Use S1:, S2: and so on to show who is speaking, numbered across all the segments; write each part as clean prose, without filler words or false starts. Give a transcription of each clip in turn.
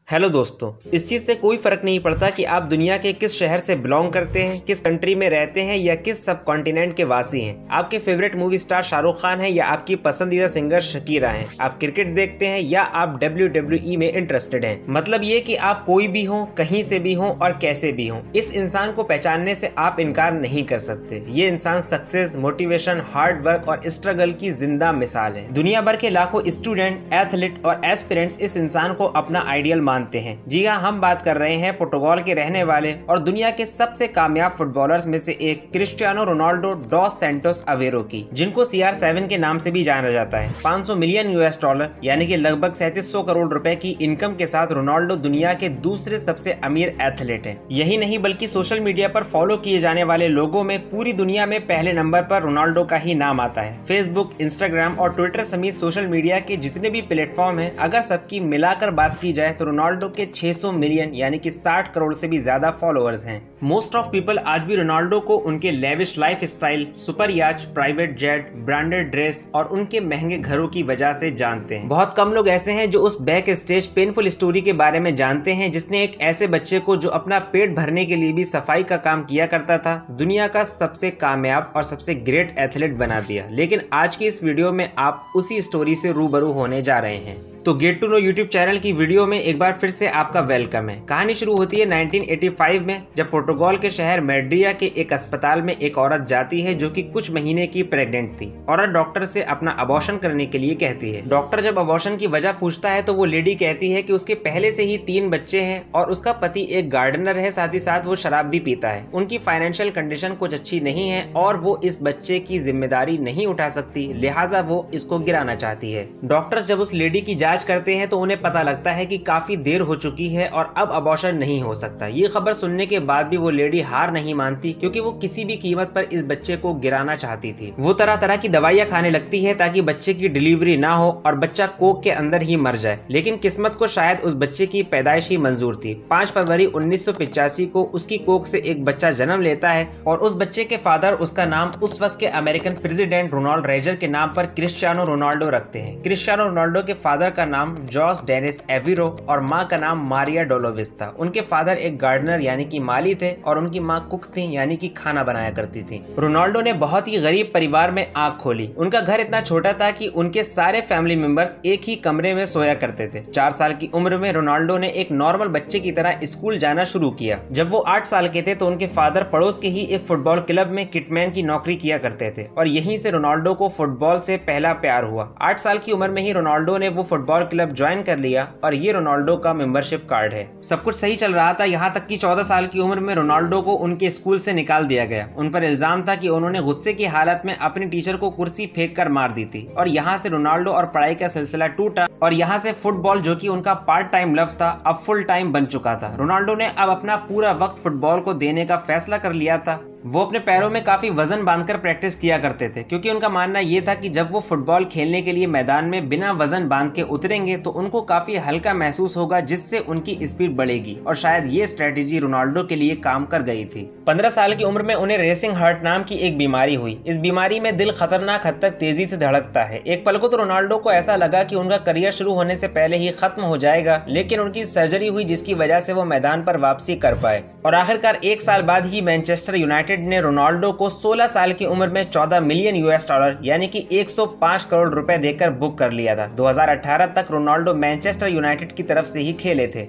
S1: Hello दोस्तों, इस चीज़ से कोई फ़र्क नहीं पड़ता कि आप दुनिया के किस शहर से बिलोंग करते हैं, किस कंट्री में रहते हैं या किस सब कॉन्टिनेंट के वासी हैं। आपके favourite movie star Shahrukh Khan है या आपकी पसंदीदा सिंगर शकीरा हैं। आप क्रिकेट देखते हैं या आप WWE में इंटरेस्टेड हैं। मतलब ये कि आप कोई भी हो, कहीं से भी हो और कैसे भी हो, इस इंसान को पहचानने से आप इनकार नहीं कर सकते। ये इंसान सक्सेस, मोटिवेशन, हार्ड वर्क और स्ट्रगल की जिंदा मिसाल है। दुनिया भर के लाखों स्टूडेंट, एथलीट और एस्पिरेंट्स इस इंसान को अपना आइडियल मानते हैं। जी हाँ, हम बात कर रहे हैं पुर्तगाल के रहने वाले और दुनिया के सबसे कामयाब फुटबॉलर्स में से एक Cristiano Ronaldo dos Santos Aveiro की, जिनको CR7 के नाम से भी जाना जाता है। 500 मिलियन US$ यानी कि लगभग 3700 करोड़ रुपए की इनकम के साथ रोनाल्डो दुनिया के दूसरे सबसे अमीर एथलीट हैं। यही नहीं बल्कि सोशल मीडिया पर फॉलो किए जाने वाले लोगों में पूरी दुनिया में पहले नंबर पर रोनाल्डो का ही नाम आता है। फेसबुक, इंस्टाग्राम और ट्विटर समेत सोशल मीडिया के जितने भी प्लेटफॉर्म हैं, अगर सबकी मिलाकर बात की जाए तो रोनाल्डो के 600 मिलियन यानी कि 60 करोड़ से भी ज्यादा फॉलोअर्स हैं। मोस्ट ऑफ पीपल आज भी रोनाल्डो को उनके लेविश लाइफ स्टाइल, सुपर याच, प्राइवेट जेट, ब्रांडेड ड्रेस और उनके महंगे घरों की वजह से जानते हैं। बहुत कम लोग ऐसे हैं जो उस बैक स्टेज पेनफुल स्टोरी के बारे में जानते हैं, जिसने एक ऐसे बच्चे को जो अपना पेट भरने के लिए भी सफाई का काम किया करता था, दुनिया का सबसे कामयाब और सबसे ग्रेट एथलीट बना दिया। लेकिन आज की इस वीडियो में आप उसी स्टोरी से रूबरू होने जा रहे हैं। तो get to know YouTube channel की वीडियो में एक बार फिर से आपका वेलकम है। कहानी शुरू होती है 1985 में, जब पुर्तगाल के शहर मैड्रिया के एक अस्पताल में एक औरत जाती है जो कि कुछ महीने की प्रेग्नेंट थी। औरत डॉक्टर से अपना अबॉर्शन करने के लिए कहती है। डॉक्टर जब अबॉर्शन की वजह पूछता है तो वो लेडी कहती है कि उसके पहले से ही 3 बच्चे हैं और उसका पति एक गार्डनर है, साथ ही साथ वो शराब भी पीता है। उनकी फाइनेंशियल कंडीशन कुछ अच्छी नहीं है और वो इस बच्चे की जिम्मेदारी नहीं उठा सकती, लिहाजा वो इसको गिराना चाहती है। डॉक्टर्स जब उस लेडी की जांच करते हैं तो उन्हें पता लगता है कि काफी देर हो चुकी है और अब अबॉर्शन नहीं हो सकता। ये खबर सुनने के बाद भी वो लेडी हार नहीं मानती, क्योंकि वो किसी भी कीमत पर इस बच्चे को गिराना चाहती थी। वो तरह तरह की दवाइयां खाने लगती है ताकि बच्चे की डिलीवरी ना हो और बच्चा कोख के अंदर ही मर जाए। लेकिन किस्मत को शायद उस बच्चे की पैदाइश ही मंजूर थी। 5 फरवरी 1985 को उसकी कोख से एक बच्चा जन्म लेता है और उस बच्चे के फादर उसका नाम उस वक्त के अमेरिकन प्रेसिडेंट रोनाल्ड रेजर के नाम पर क्रिस्टियानो रोनाल्डो रखते हैं। क्रिस्टियानो रोनाल्डो के फादर का नाम जॉस डेनिस एविरो और माँ का नाम मारिया डोलोविस था। उनके फादर एक गार्डनर यानी कि माली थे और उनकी माँ कुक थी यानी कि खाना बनाया करती थी। रोनाल्डो ने बहुत ही गरीब परिवार में आंख खोली। उनका घर इतना छोटा था कि उनके सारे फैमिली मेंबर्स एक ही कमरे में सोया करते थे। 4 साल की उम्र में रोनाल्डो ने एक नॉर्मल बच्चे की तरह स्कूल जाना शुरू किया। जब वो 8 साल के थे तो उनके फादर पड़ोस के ही एक फुटबॉल क्लब में किटमैन की नौकरी किया करते थे और यहीं से रोनाल्डो को फुटबॉल से पहला प्यार हुआ। 8 साल की उम्र में ही रोनाल्डो ने वो फुटबॉल क्लब ज्वाइन कर लिया और ये रोनाल्डो का मेंबरशिप कार्ड है। सब कुछ सही चल रहा था, यहाँ तक कि 14 साल की उम्र में रोनाल्डो को उनके स्कूल से निकाल दिया गया। उन पर इल्जाम था कि उन्होंने गुस्से की हालत में अपनी टीचर को कुर्सी फेंक कर मार दी थी और यहाँ से रोनाल्डो और पढ़ाई का सिलसिला टूटा और यहाँ से फुटबॉल, जो कि उनका पार्ट टाइम लव था, अब फुल टाइम बन चुका था। रोनाल्डो ने अब अपना पूरा वक्त फुटबॉल को देने का फैसला कर लिया था। वो अपने पैरों में काफी वजन बांधकर प्रैक्टिस किया करते थे, क्योंकि उनका मानना ये था कि जब वो फुटबॉल खेलने के लिए मैदान में बिना वजन बांध के उतरेंगे तो उनको काफी हल्का महसूस होगा, जिससे उनकी स्पीड बढ़ेगी और शायद ये स्ट्रेटेजी रोनाल्डो के लिए काम कर गई थी। 15 साल की उम्र में उन्हें रेसिंग हार्ट नाम की एक बीमारी हुई। इस बीमारी में दिल खतरनाक हद तक तेजी से धड़कता है। एक पल को तो रोनाल्डो को ऐसा लगा कि उनका करियर शुरू होने से पहले ही खत्म हो जाएगा, लेकिन उनकी सर्जरी हुई जिसकी वजह से वो मैदान पर वापसी कर पाए और आखिरकार 1 साल बाद ही मैनचेस्टर यूनाइटेड ने रोनाल्डो को 16 साल की उम्र में 14 मिलियन US$ यानी कि 105 करोड़ रुपए देकर बुक कर लिया था। 2018 तक रोनाल्डो मैनचेस्टर यूनाइटेड की तरफ से ही खेले थे।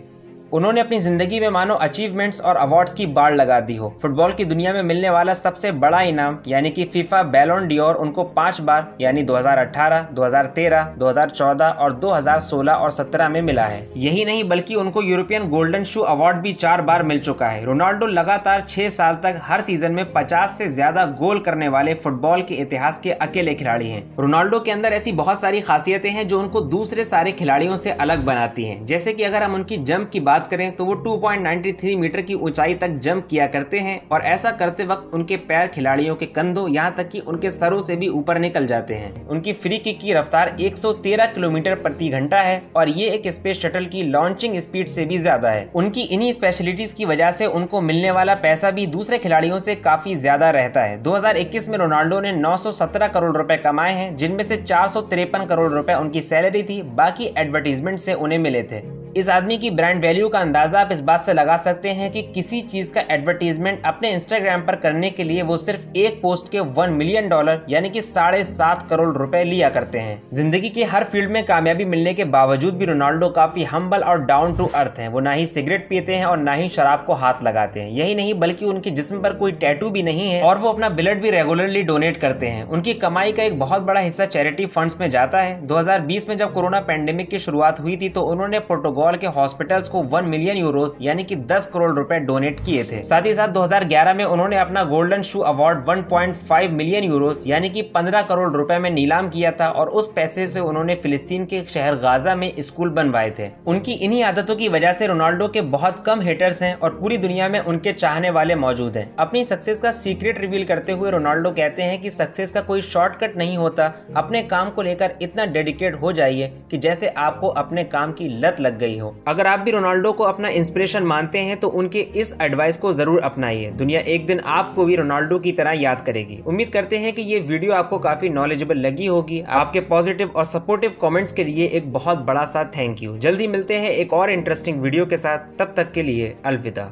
S1: उन्होंने अपनी जिंदगी में मानो अचीवमेंट्स और अवार्ड्स की बाढ़ लगा दी हो। फुटबॉल की दुनिया में मिलने वाला सबसे बड़ा इनाम यानी कि फीफा बैलोन डियोर उनको 5 बार यानी 2018, 2013, 2014 और 2016 और 17 में मिला है। यही नहीं बल्कि उनको यूरोपियन गोल्डन शू अवार्ड भी 4 बार मिल चुका है। रोनाल्डो लगातार 6 साल तक हर सीजन में 50 से ज्यादा गोल करने वाले फुटबॉल के इतिहास के अकेले खिलाड़ी हैं। रोनाल्डो के अंदर ऐसी बहुत सारी खासियतें हैं जो उनको दूसरे सारे खिलाड़ियों से अलग बनाती हैं। जैसे कि अगर हम उनकी जंप की बात करें तो वो 2.93 मीटर की ऊंचाई तक जंप किया करते हैं और ऐसा करते वक्त उनके पैर खिलाड़ियों के कंधों यहाँ तक कि उनके सरों से भी ऊपर निकल जाते हैं। उनकी फ्री किक की रफ्तार 113 किलोमीटर प्रति घंटा है और ये एक स्पेस शटल की लॉन्चिंग स्पीड से भी ज्यादा है। उनकी इन्हीं स्पेशलिटीज की वजह से उनको मिलने वाला पैसा भी दूसरे खिलाड़ियों से काफी ज्यादा रहता है। 2021 में रोनाल्डो ने 917 करोड़ रुपए कमाए हैं, जिनमें से 453 करोड़ रुपए उनकी सैलरी थी, बाकी एडवर्टीजमेंट से उन्हें मिले थे। इस आदमी की ब्रांड वैल्यू का अंदाजा आप इस बात से लगा सकते हैं कि किसी चीज का एडवर्टीजमेंट अपने इंस्टाग्राम पर करने के लिए वो सिर्फ एक पोस्ट के $1 मिलियन यानी कि 7.5 करोड़ रुपए लिया करते हैं। जिंदगी की हर फील्ड में कामयाबी मिलने के बावजूद भी रोनाल्डो काफी हम्बल और डाउन टू अर्थ हैं। वो ना ही सिगरेट पीते हैं और ना ही शराब को हाथ लगाते हैं। यही नहीं बल्कि उनके जिस्म पर कोई टैटू भी नहीं है और वो अपना ब्लड भी रेगुलरली डोनेट करते हैं। उनकी कमाई का एक बहुत बड़ा हिस्सा चैरिटी फंड्स में जाता है। 2020 में जब कोरोना पैंडेमिक की शुरुआत हुई थी तो उन्होंने पोर्टुगाल के हॉस्पिटल्स को 1 मिलियन यूरोस यानी कि 10 करोड़ रुपए डोनेट किए थे। साथ ही साथ 2011 में उन्होंने अपना गोल्डन शू अवार्ड 1.5 मिलियन यूरोस यानी कि 15 करोड़ रुपए में नीलाम किया था और उस पैसे से उन्होंने फिलिस्तीन के शहर गाजा में स्कूल बनवाए थे। उनकी इन्हीं आदतों की वजह से रोनाल्डो के बहुत कम हेटर्स हैं और पूरी दुनिया में उनके चाहने वाले मौजूद हैं। अपनी सक्सेस का सीक्रेट रिवील करते हुए रोनाल्डो कहते हैं कि सक्सेस का कोई शॉर्टकट नहीं होता। अपने काम को लेकर इतना डेडिकेट हो जाइए कि जैसे आपको अपने काम की लत लग गई हो। अगर आप भी रोनाल्डो को अपना इंस्पिरेशन मानते हैं तो उनके इस एडवाइस को जरूर अपनाइए। दुनिया एक दिन आपको भी रोनाल्डो की तरह याद करेगी। उम्मीद करते हैं कि ये वीडियो आपको काफी नॉलेजेबल लगी होगी। आपके पॉजिटिव और सपोर्टिव कमेंट्स के लिए एक बहुत बड़ा सा थैंक यू। जल्दी मिलते हैं एक और इंटरेस्टिंग वीडियो के साथ, तब तक के लिए अलविदा।